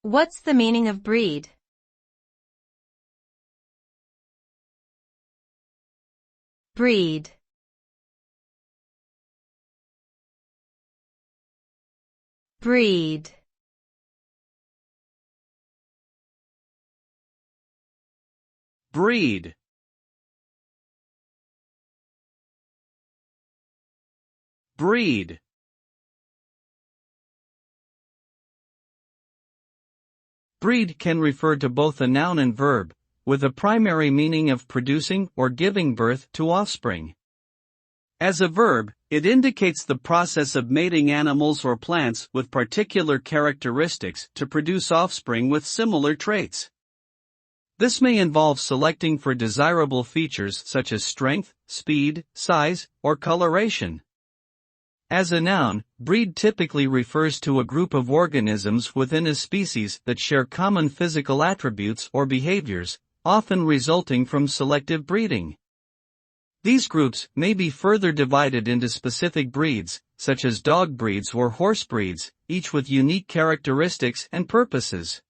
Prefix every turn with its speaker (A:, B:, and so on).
A: What's the meaning of breed? Breed. Breed.
B: Breed. Breed. Breed can refer to both a noun and verb, with a primary meaning of producing or giving birth to offspring. As a verb, it indicates the process of mating animals or plants with particular characteristics to produce offspring with similar traits. This may involve selecting for desirable features such as strength, speed, size, or coloration. As a noun, breed typically refers to a group of organisms within a species that share common physical attributes or behaviors, often resulting from selective breeding. These groups may be further divided into specific breeds, such as dog breeds or horse breeds, each with unique characteristics and purposes.